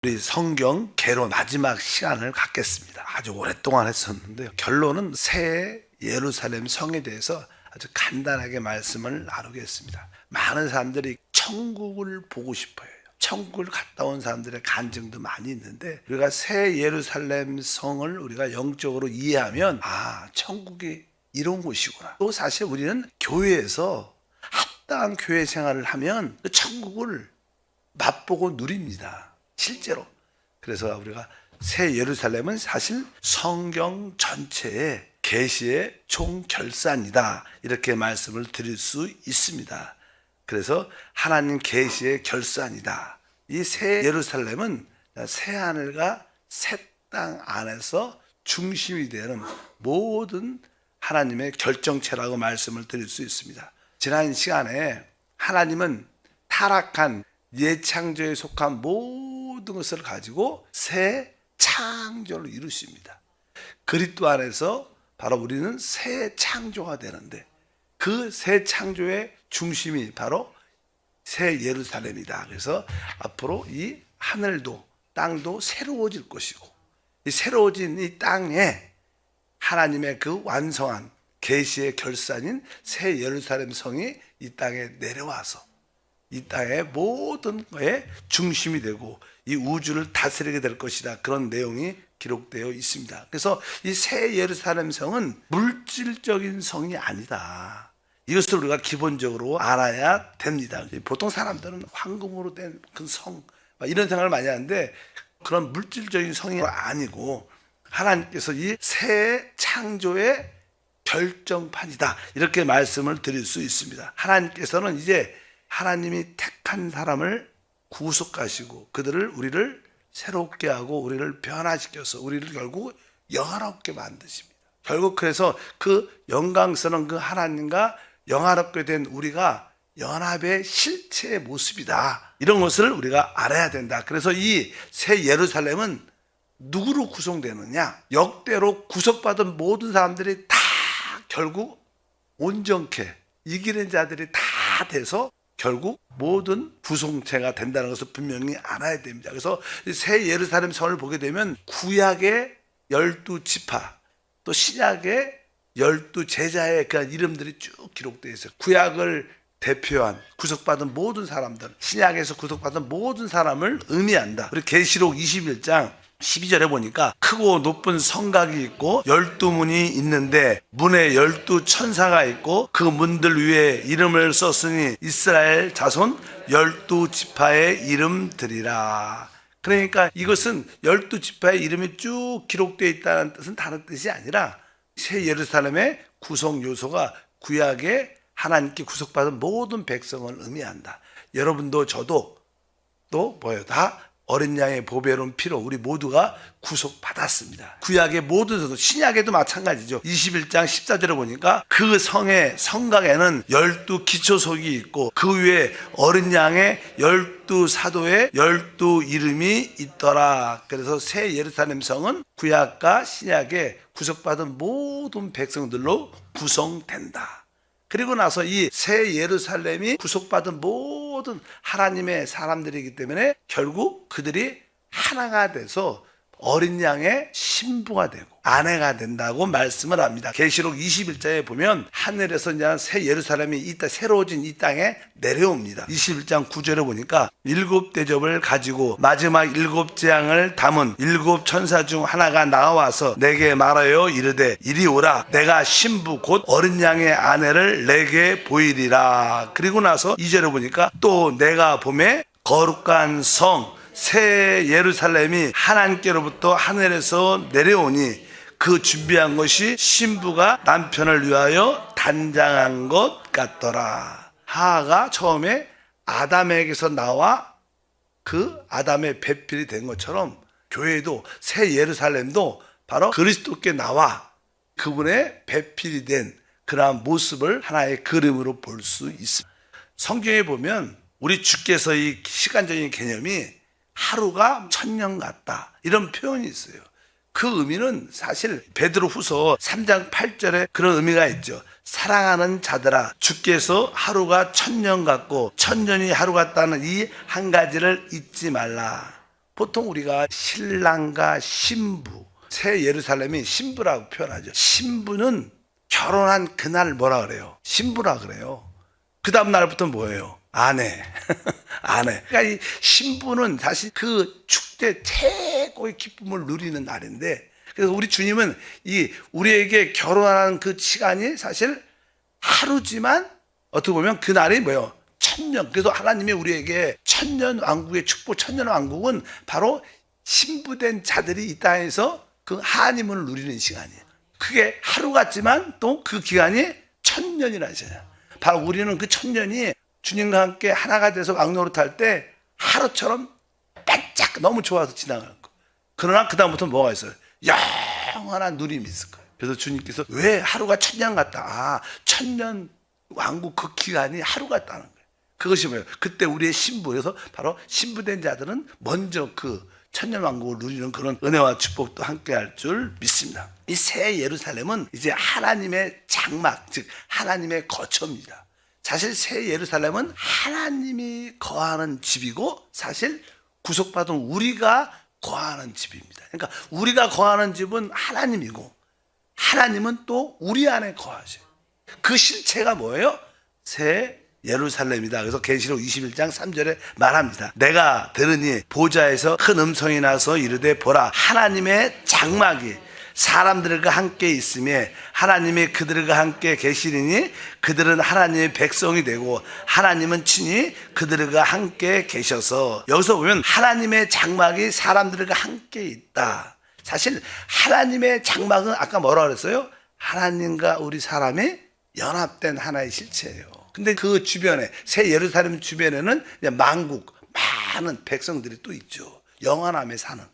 우리 성경 개론 마지막 시간을 갖겠습니다. 아주 오랫동안 했었는데요. 결론은 새 예루살렘 성에 대해서 아주 간단하게 말씀을 나누겠습니다. 많은 사람들이 천국을 보고 싶어요. 천국을 갔다 온 사람들의 간증도 많이 있는데, 우리가 새 예루살렘 성을 우리가 영적으로 이해하면 천국이 이런 곳이구나. 또 사실 우리는 교회에서 합당한 교회 생활을 하면 그 천국을 맛보고 누립니다. 실제로. 그래서 우리가 새 예루살렘은 사실 성경 전체의 계시의 총결산이다, 이렇게 말씀을 드릴 수 있습니다. 그래서 하나님 계시의 결산이다. 이 새 예루살렘은 새 하늘과 새 땅 안에서 중심이 되는 모든 하나님의 결정체라고 말씀을 드릴 수 있습니다. 지난 시간에 하나님은 타락한 예창조에 속한 모든 것을 가지고 새 창조를 이루십니다. 그리스도 안에서 바로 우리는 새 창조가 되는데, 그 새 창조의 중심이 바로 새 예루살렘이다. 그래서 앞으로 이 하늘도 땅도 새로워질 것이고, 이 새로워진 이 땅에 하나님의 그 완성한 계시의 결산인 새 예루살렘 성이 이 땅에 내려와서 이 땅의 모든 것의 중심이 되고 이 우주를 다스리게 될 것이다. 그런 내용이 기록되어 있습니다. 그래서 이 새 예루살렘 성은 물질적인 성이 아니다. 이것을 우리가 기본적으로 알아야 됩니다. 보통 사람들은 황금으로 된 큰 성, 이런 생각을 많이 하는데, 그런 물질적인 성이 아니고 하나님께서 이 새 창조의 결정판이다, 이렇게 말씀을 드릴 수 있습니다. 하나님께서는 이제 하나님이 택한 사람을 구속하시고 우리를 새롭게 하고 우리를 변화시켜서 우리를 결국 영화롭게 만드십니다. 결국 그래서 그 영광스러운 그 하나님과 영화롭게 된 우리가 연합의 실체의 모습이다. 이런 것을 우리가 알아야 된다. 그래서 이 새 예루살렘은 누구로 구성되느냐? 역대로 구속받은 모든 사람들이 다 결국 온전케 이기는 자들이 다 돼서 결국 모든 구성체가 된다는 것을 분명히 알아야 됩니다. 그래서 새 예루살렘 성을 보게 되면 구약의 12지파, 또 신약의 12제자의 그 이름들이 쭉 기록되어 있어요. 구약을 대표한 구속받은 모든 사람들, 신약에서 구속받은 모든 사람을 의미한다. 우리 계시록 21장 12절에 보니까 크고 높은 성곽이 있고 12문이 있는데 문에 12천사가 있고 그 문들 위에 이름을 썼으니 이스라엘 자손 12지파의 이름들이라. 그러니까 이것은 12지파의 이름이 쭉 기록되어 있다는 뜻은 다른 뜻이 아니라 새 예루살렘의 구성 요소가 구약의 하나님께 구속받은 모든 백성을 의미한다. 여러분도 저도 또 다 어린 양의 보배로운 피로 우리 모두가 구속받았습니다. 구약의 모든 서도, 신약에도 마찬가지죠. 21장 14절에 보니까 그 성의 성곽에는 12기초석이 있고 그 위에 어린 양의 12사도의 12 이름이 있더라. 그래서 새 예루살렘 성은 구약과 신약의 구속받은 모든 백성들로 구성된다. 그리고 나서 이 새 예루살렘이 구속받은 모든 하나님의 사람들이기 때문에 결국 그들이 하나가 돼서 어린 양의 신부가 되고 아내가 된다고 말씀을 합니다. 계시록 21장에 보면 하늘에서 이제 새 예루살렘이 새로워진 이 땅에 내려옵니다. 21장 9절에 보니까 7대접을 가지고 마지막 7재앙을 담은 7천사 중 하나가 나와서 내게 말하여 이르되 이리 오라. 내가 신부 곧 어린 양의 아내를 내게 보이리라. 그리고 나서 2절에 보니까 또 내가 보매 거룩한 성 새 예루살렘이 하나님께로부터 하늘에서 내려오니 그 준비한 것이 신부가 남편을 위하여 단장한 것 같더라. 하하가 처음에 아담에게서 나와 그 아담의 배필이 된 것처럼 교회도 새 예루살렘도 바로 그리스도께 나와 그분의 배필이 된 그러한 모습을 하나의 그림으로 볼 수 있습니다. 성경에 보면 우리 주께서 이 시간적인 개념이 하루가 천년 같다, 이런 표현이 있어요. 그 의미는 사실 베드로후서 3장 8절에 그런 의미가 있죠. 사랑하는 자들아, 주께서 하루가 천년 같고 천년이 하루 같다는 이 한 가지를 잊지 말라. 보통 우리가 신랑과 신부, 새 예루살렘이 신부라고 표현하죠. 신부는 결혼한 그날 뭐라 그래요? 신부라 그래요. 그 다음 날부터 뭐예요? 아내. 아내. 그러니까 이 신부는 사실 그 축제 최고의 기쁨을 누리는 날인데, 그래서 우리 주님은 이 우리에게 결혼하는 그 시간이 사실 하루지만 어떻게 보면 그 날이 뭐예요? 천년. 그래서 하나님이 우리에게 천년 왕국의 축복, 천년 왕국은 바로 신부된 자들이 이 땅에서 그 하나님을 누리는 시간이에요. 그게 하루 같지만 또 그 기간이 천년이라는 시간이에요. 바로 우리는 그 천년이 주님과 함께 하나가 돼서 왕노릇할 때 하루처럼 반짝 너무 좋아서 지나가는 거. 그러나 그 다음부터 뭐가 있어요? 영원한 누림이 있을 거예요. 그래서 주님께서 왜 하루가 천년 같다? 아, 천년 왕국 그 기간이 하루 같다는 거예요. 그것이 뭐예요? 그때 우리의 신부, 그래서 바로 신부된 자들은 먼저 그 천년 왕국을 누리는 그런 은혜와 축복도 함께 할 줄 믿습니다. 이 새 예루살렘은 이제 하나님의 장막, 즉 하나님의 거처입니다. 사실 새 예루살렘은 하나님이 거하는 집이고 사실 구속받은 우리가 거하는 집입니다. 그러니까 우리가 거하는 집은 하나님이고 하나님은 또 우리 안에 거하셔요. 그 실체가 뭐예요? 새 예루살렘이다. 그래서 계시록 21장 3절에 말합니다. 내가 들으니 보좌에서 큰 음성이 나서 이르되 보라, 하나님의 장막이 사람들과 함께 있으며 하나님이 그들과 함께 계시리니 그들은 하나님의 백성이 되고 하나님은 친히 그들과 함께 계셔서, 여기서 보면 하나님의 장막이 사람들과 함께 있다. 사실 하나님의 장막은 아까 뭐라 그랬어요? 하나님과 우리 사람이 연합된 하나의 실체예요. 근데 그 주변에, 새 예루살렘 주변에는 만국 많은 백성들이 또 있죠. 영원함에 사는.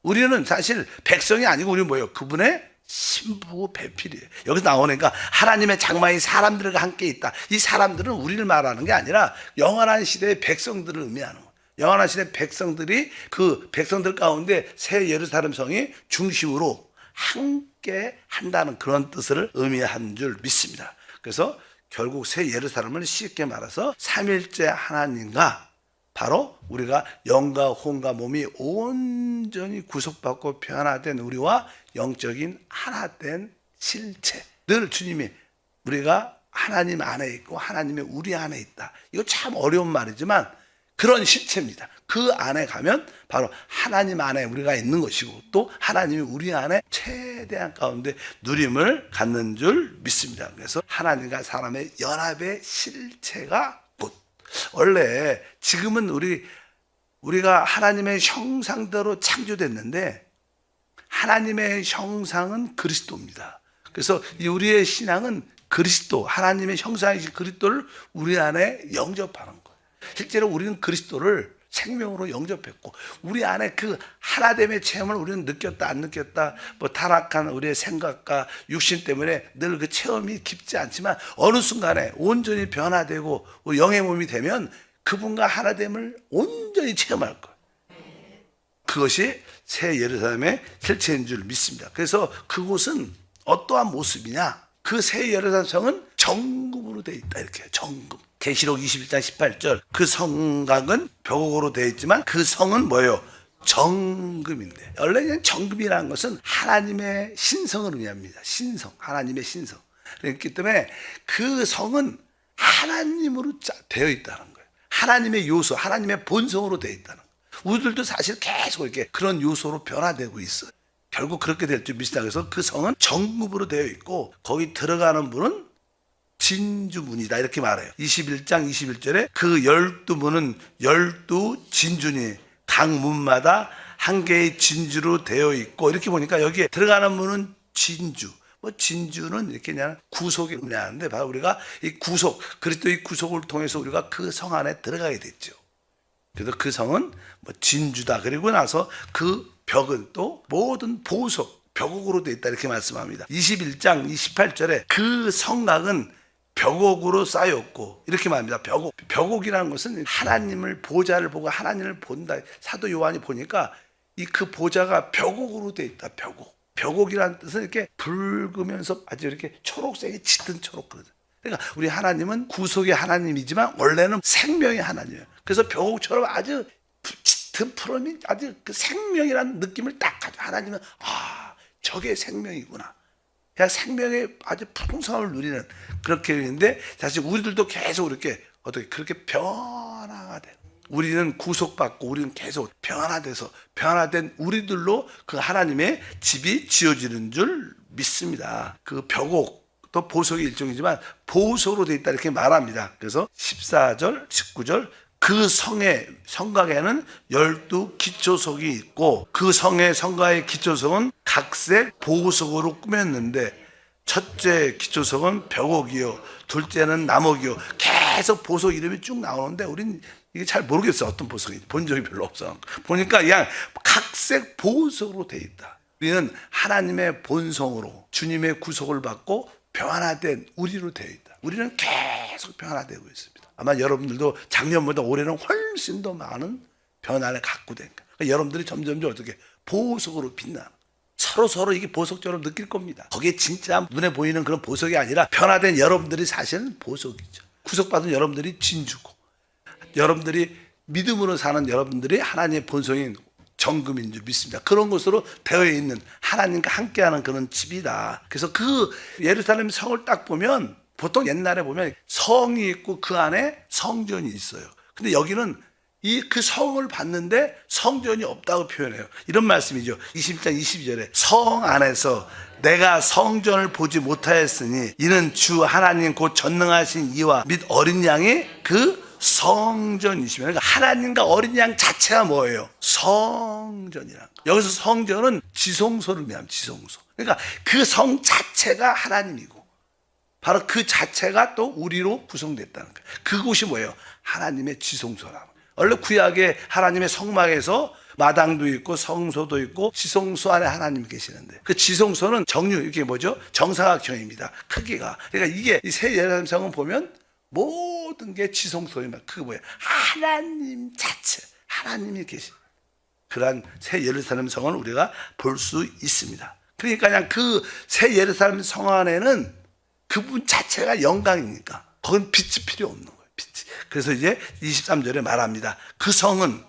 우리는 사실 백성이 아니고 우리는 뭐예요? 그분의 신부 배필이에요. 여기서 나오니까 하나님의 장막이 사람들과 함께 있다. 이 사람들은 우리를 말하는 게 아니라 영원한 시대의 백성들을 의미하는 거예요. 영원한 시대의 백성들이 그 백성들 가운데 새 예루살렘 성이 중심으로 함께 한다는 그런 뜻을 의미한 줄 믿습니다. 그래서 결국 새 예루살렘을 쉽게 말해서 삼일째 하나님과 바로 우리가 영과 혼과 몸이 온전히 구속받고 변화된 우리와 영적인 하나된 실체. 늘 주님이 우리가 하나님 안에 있고 하나님이 우리 안에 있다. 이거 참 어려운 말이지만 그런 실체입니다. 그 안에 가면 바로 하나님 안에 우리가 있는 것이고 또 하나님이 우리 안에 최대한 가운데 누림을 갖는 줄 믿습니다. 그래서 하나님과 사람의 연합의 실체가 곧, 원래 지금은 우리가 하나님의 형상대로 창조됐는데 하나님의 형상은 그리스도입니다. 그래서 우리의 신앙은 그리스도, 하나님의 형상이신 그리스도를 우리 안에 영접하는 거예요. 실제로 우리는 그리스도를 생명으로 영접했고 우리 안에 그 하나됨의 체험을 우리는 느꼈다 안 느꼈다, 뭐 타락한 우리의 생각과 육신 때문에 늘 그 체험이 깊지 않지만 어느 순간에 온전히 변화되고 영의 몸이 되면 그분과 하나됨을 온전히 체험할 거예요. 그것이 새 예루살렘의 실체인 줄 믿습니다. 그래서 그곳은 어떠한 모습이냐? 그 새 예루살렘 성은 정금으로 되어 있다. 이렇게 정금. 계시록 21장 18절, 그 성곽은 벽옥으로 되어 있지만 그 성은 뭐예요? 정금인데, 원래 그냥 정금이라는 것은 하나님의 신성을 의미합니다. 신성, 하나님의 신성. 그렇기 때문에 그 성은 하나님으로 되어 있다는 거예요. 하나님의 요소, 하나님의 본성으로 되어 있다는 거예요. 우리들도 사실 계속 이렇게 그런 요소로 변화되고 있어요. 결국 그렇게 될 줄 믿습니다. 그래서 그 성은 정금으로 되어 있고 거기 들어가는 문은 진주문이다 이렇게 말해요. 21장 21절에 그 12문은 12진주니 각 문마다 한 개의 진주로 되어 있고, 이렇게 보니까 여기에 들어가는 문은 진주. 뭐 진주는 이렇게 그냥 구속을 의미하는데 바로 우리가 이 구속, 그리스도의 구속을 통해서 우리가 그 성 안에 들어가게 됐죠. 그래서 그 성은 뭐 진주다. 그리고 나서 그 벽은 또 모든 보석, 벽옥으로 되어 있다 이렇게 말씀합니다. 21장 28절에 그 성곽은 벽옥으로 쌓였고 이렇게 말합니다. 벽옥이라는 것은 하나님을, 보좌를 보고 하나님을 본다. 사도 요한이 보니까 그 보좌가 벽옥으로 되어 있다. 벽옥이라는 뜻은 이렇게 붉으면서 아주 이렇게 초록색이 짙은 초록. 그러니까 우리 하나님은 구속의 하나님이지만 원래는 생명의 하나님이에요. 그래서 벽옥처럼 아주 짙은 푸름이 아주 그 생명이라는 느낌을 딱 가져. 하나님은 저게 생명이구나. 그냥 생명의 아주 풍성함을 누리는 그렇게 있는데, 사실 우리들도 계속 이렇게 어떻게 그렇게 변화가 돼. 우리는 구속받고 우리는 계속 변화된 우리들로 그 하나님의 집이 지어지는 줄 믿습니다. 그 벽옥 또 보석의 일종이지만 보석으로 되어 있다 이렇게 말합니다. 그래서 14절 19절 그 성의 성곽에는 12 기초석이 있고 그 성의 성곽의 기초석은 각색 보석으로 꾸몄는데 첫째 기초석은 벽옥이요 둘째는 나목이요. 계속 보석 이름이 쭉 나오는데 우린 이게 잘 모르겠어. 어떤 보석인지 본 적이 별로 없어. 보니까 그냥 각색 보석으로 되어 있다. 우리는 하나님의 본성으로 주님의 구속을 받고 변화된 우리로 되어 있다. 우리는 계속 변화되고 있습니다. 아마 여러분들도 작년보다 올해는 훨씬 더 많은 변화를 갖고 된 거예요. 그러니까 여러분들이 점점 어떻게 보석으로 빛나는 서로 이게 보석처럼 느낄 겁니다. 거기에 진짜 눈에 보이는 그런 보석이 아니라 변화된 여러분들이 사실은 보석이죠. 구속받은 여러분들이 진주고 여러분들이 믿음으로 사는 여러분들이 하나님의 본성인 정금인 줄 믿습니다. 그런 것으로 되어 있는 하나님과 함께하는 그런 집이다. 그래서 그 예루살렘 성을 딱 보면 보통 옛날에 보면 성이 있고 그 안에 성전이 있어요. 근데 여기는 그 성을 봤는데 성전이 없다고 표현해요. 이런 말씀이죠. 20장 22절에 성 안에서 내가 성전을 보지 못하였으니 이는 주 하나님 곧 전능하신 이와 및 어린 양이 그 성전이시면, 그러니까 하나님과 어린 양 자체가 뭐예요? 성전이란 거. 여기서 성전은 지성소를 의미합니다. 지성소. 그러니까 그 성 자체가 하나님이고 바로 그 자체가 또 우리로 구성됐다는 거예요. 그곳이 뭐예요? 하나님의 지성소라고. 원래 구약의 하나님의 성막에서 마당도 있고 성소도 있고 지성소 안에 하나님 계시는데 그 지성소는 정류 이게 뭐죠? 정사각형입니다. 크기가. 그러니까 이게 이 새 예루살렘 성은 보면 모든 게 지성소이면 그게 뭐예요? 하나님 자체, 하나님이 계신 그러한 새 예루살렘 성을 우리가 볼 수 있습니다. 그러니까 그냥 그 새 예루살렘 성 안에는 그분 자체가 영광이니까 거긴 빛이 필요 없는 거예요. 빛이. 그래서 이제 23절에 말합니다. 그 성은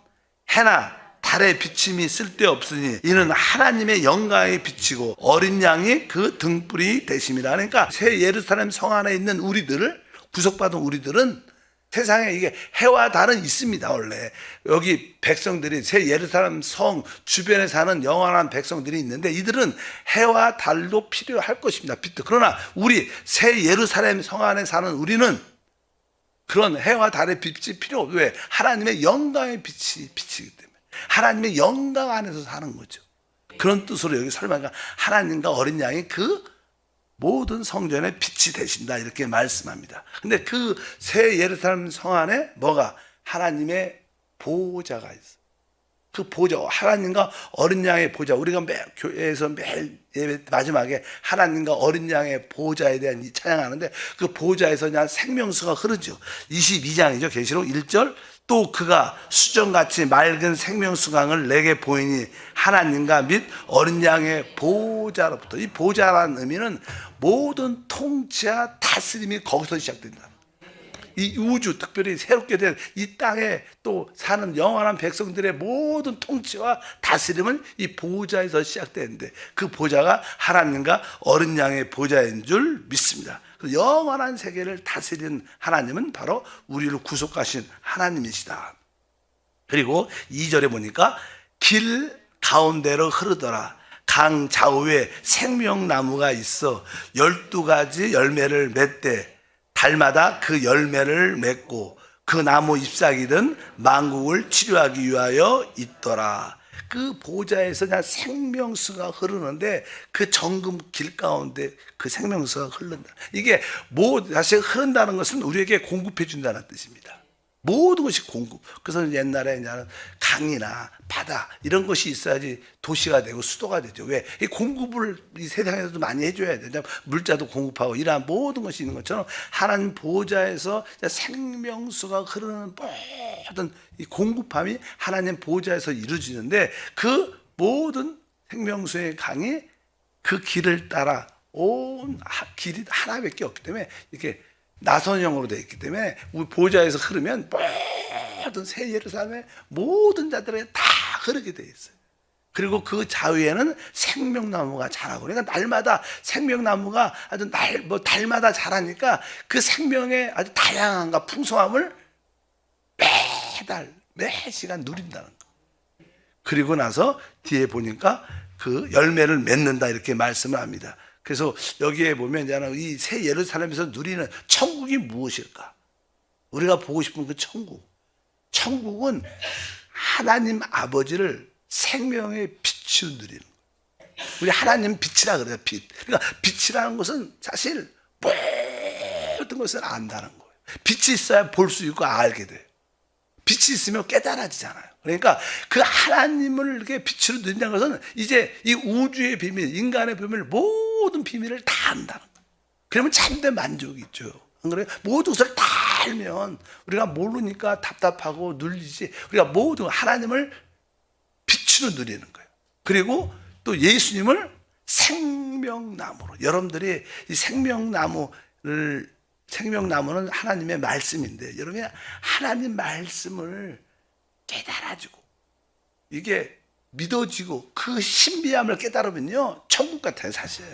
해나 달의 비침이 쓸데없으니 이는 하나님의 영광의 빛이고 어린 양이 그 등불이 되심이라. 그러니까 새 예루살렘 성 안에 있는 우리들을 구속받은 우리들은 세상에 이게 해와 달은 있습니다. 원래 여기 백성들이 새 예루살렘 성 주변에 사는 영원한 백성들이 있는데 이들은 해와 달도 필요할 것입니다. 빛도. 그러나 우리 새 예루살렘 성 안에 사는 우리는 그런 해와 달의 빛이 필요 없어요. 왜? 하나님의 영광의 빛이기 때문에 하나님의 영광 안에서 사는 거죠. 그런 뜻으로 여기 설명하니까 하나님과 어린 양이 그 모든 성전의 빛이 되신다 이렇게 말씀합니다. 근데 그 새 예루살렘 성 안에 뭐가? 하나님의 보좌가 있어. 그 보좌, 하나님과 어린 양의 보좌. 우리가 교회에서 매일 예배 마지막에 하나님과 어린 양의 보좌에 대한 찬양하는데 그 보좌에서 그냥 생명수가 흐르죠. 22장이죠. 계시록 1절. 또 그가 수정같이 맑은 생명수강을 내게 보이니 하나님과 및 어린 양의 보좌로부터. 이 보좌라는 의미는 모든 통치와 다스림이 거기서 시작된다. 이 우주, 특별히 새롭게 된 이 땅에 또 사는 영원한 백성들의 모든 통치와 다스림은 이 보좌에서 시작되는데 그 보좌가 하나님과 어린 양의 보좌인 줄 믿습니다. 영원한 세계를 다스리는 하나님은 바로 우리를 구속하신 하나님이시다. 그리고 2절에 보니까 길 가운데로 흐르더라. 강 좌우에 생명나무가 있어 12가지 열매를 맺되 달마다 그 열매를 맺고 그 나무 잎사귀는 만국을 치료하기 위하여 있더라. 그 보좌에서 그냥 생명수가 흐르는데 그 정금 길 가운데 그 생명수가 흐른다. 이게 다시 흐른다는 것은 우리에게 공급해 준다는 뜻입니다. 모든 것이 공급. 그래서 옛날에 강이나 바다 이런 것이 있어야지 도시가 되고 수도가 되죠. 왜? 이 공급을 이 세상에서도 많이 해줘야 돼요. 물자도 공급하고 이러한 모든 것이 있는 것처럼 하나님 보좌에서 생명수가 흐르는 모든 이 공급함이 하나님 보좌에서 이루어지는데 그 모든 생명수의 강이 그 길을 따라 온 길이 하나밖에 없기 때문에 이렇게 나선형으로 되어 있기 때문에 우리 보좌에서 흐르면 모든 새 예루살렘의 모든 자들에게 다 흐르게 돼 있어요. 그리고 그 자위에는 생명나무가 자라고, 그러니까 날마다 생명나무가 아주 달마다 자라니까 그 생명의 아주 다양함과 풍성함을 매달 매 시간 누린다는 거. 그리고 나서 뒤에 보니까 그 열매를 맺는다 이렇게 말씀을 합니다. 그래서 여기에 보면 이 새 예루살렘에서 누리는 천국이 무엇일까? 우리가 보고 싶은 그 천국. 천국은 하나님 아버지를 생명의 빛으로 누리는 거예요. 우리 하나님 빛이라 그래요. 빛. 그러니까 빛이라는 것은 사실 모든 것을 안다는 거예요. 빛이 있어야 볼 수 있고 알게 돼요. 빛이 있으면 깨달아지잖아요. 그러니까 그 하나님을 이렇게 빛으로 누린다는 것은 이제 이 우주의 비밀, 인간의 비밀, 모든 비밀을 다 안다는 거예요. 그러면 참된 만족이 있죠. 안 그래요? 모든 것을 다 알면 우리가 모르니까 답답하고 눌리지. 우리가 모든 하나님을 빛으로 누리는 거예요. 그리고 또 예수님을 생명나무로. 여러분들이 이 생명나무는 하나님의 말씀인데, 여러분이 하나님 말씀을 깨달아지고 이게 믿어지고 그 신비함을 깨달으면요 천국 같아요. 사실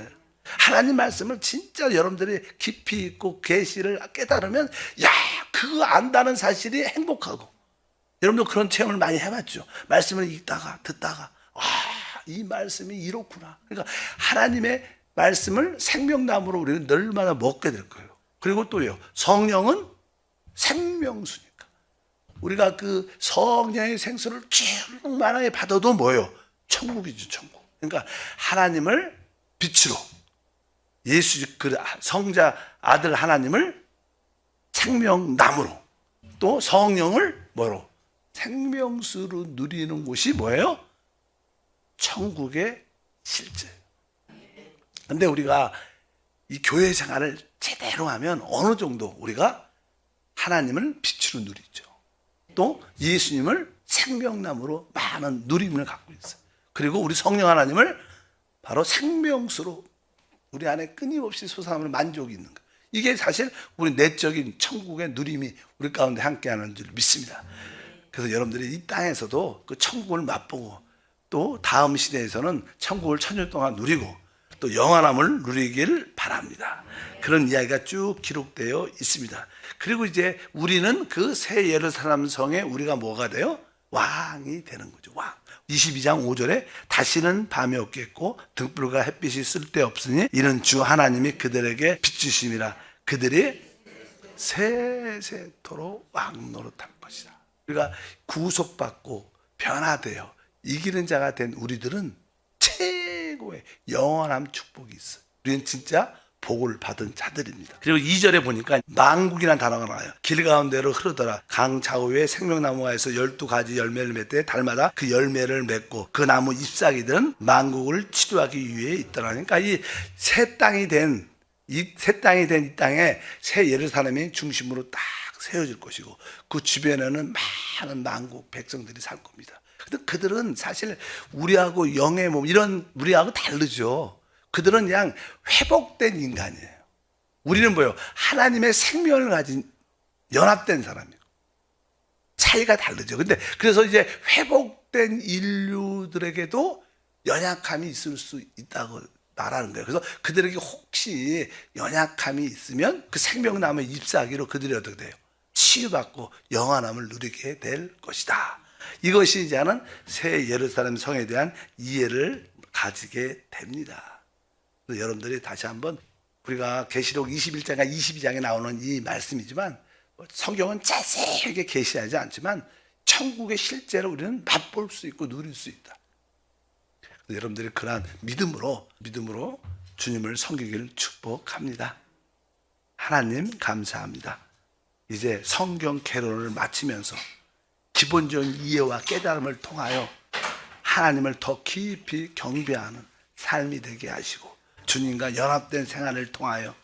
하나님 말씀을 진짜 여러분들이 깊이 있고 계시를 깨달으면 그거 안다는 사실이 행복하고, 여러분도 그런 체험을 많이 해봤죠. 말씀을 읽다가 듣다가 이 말씀이 이렇구나. 그러니까 하나님의 말씀을 생명나무로 우리는 널마다 먹게 될 거예요. 그리고 또요, 성령은 생명수니까 우리가 그 성령의 생수를 충만하게 받아도 뭐예요? 천국이죠. 천국. 그러니까 하나님을 빛으로, 예수 그 성자 아들 하나님을 생명나무로, 또 성령을 뭐로? 생명수로 누리는 곳이 뭐예요? 천국의 실제. 근데 우리가 이 교회 생활을 제대로 하면 어느 정도 우리가 하나님을 빛으로 누리죠. 또 예수님을 생명나무로 많은 누림을 갖고 있어요. 그리고 우리 성령 하나님을 바로 생명수로 우리 안에 끊임없이 솟아나는 만족이 있는 거예요. 이게 사실 우리 내적인 천국의 누림이 우리 가운데 함께하는 줄 믿습니다. 그래서 여러분들이 이 땅에서도 그 천국을 맛보고 또 다음 시대에서는 천국을 천년 동안 누리고 또 영원함을 누리길 바랍니다. 그런 이야기가 쭉 기록되어 있습니다. 그리고 이제 우리는 그 새 예루살렘 성에 우리가 뭐가 돼요? 왕이 되는 거죠. 왕. 22장 5절에 다시는 밤이 없겠고 등불과 햇빛이 쓸데없으니 이는 주 하나님이 그들에게 비추심이라 그들이 세세토록 왕 노릇할 것이다. 우리가 구속받고 변화되어 이기는 자가 된 우리들은 최고의 영원한 축복이 있어요. 우리는 진짜 복을 받은 자들입니다. 그리고 2절에 보니까 만국이라는 단어가 나와요. 길 가운데로 흐르더라. 강 좌우에 생명나무가에서 12가지 열매를 맺되 달마다 그 열매를 맺고 그 나무 잎사귀들은 만국을 치료하기 위해 있더라. 그러니까 이 새 땅이 된 이 땅에 새 예루살렘이 중심으로 딱 세워질 것이고 그 주변에는 많은 만국 백성들이 살 겁니다. 근데 그들은 사실 우리하고 영의 몸 이런 우리하고 다르죠. 그들은 그냥 회복된 인간이에요. 우리는 뭐예요? 하나님의 생명을 가진 연합된 사람이에요. 차이가 다르죠. 근데 그래서 이제 회복된 인류들에게도 연약함이 있을 수 있다고 말하는 거예요. 그래서 그들에게 혹시 연약함이 있으면 그 생명나무의 잎사귀로 그들이 어떻게 돼요? 치유받고 영원함을 누리게 될 것이다. 이것이 이제는 새 예루살렘 성에 대한 이해를 가지게 됩니다. 여러분들이 다시 한번 우리가 계시록 21장과 22장에 나오는 이 말씀이지만 성경은 자세하게 계시하지 않지만 천국의 실제로 우리는 맛볼 수 있고 누릴 수 있다. 여러분들이 그러한 믿음으로 주님을 섬기기를 축복합니다. 하나님 감사합니다. 이제 성경 개론을 마치면서 기본적인 이해와 깨달음을 통하여 하나님을 더 깊이 경배하는 삶이 되게 하시고 주님과 연합된 생활을 통하여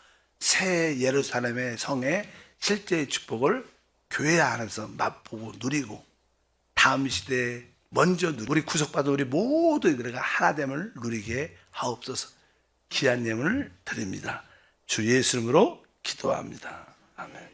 새 예루살렘의 성의 실제의 축복을 교회 안에서 맛보고 누리고 다음 시대에 먼저 우리 구속받은 우리 모두들과 하나됨을 누리게 하옵소서. 귀한 예물을 드립니다. 주 예수 이름으로 기도합니다. 아멘.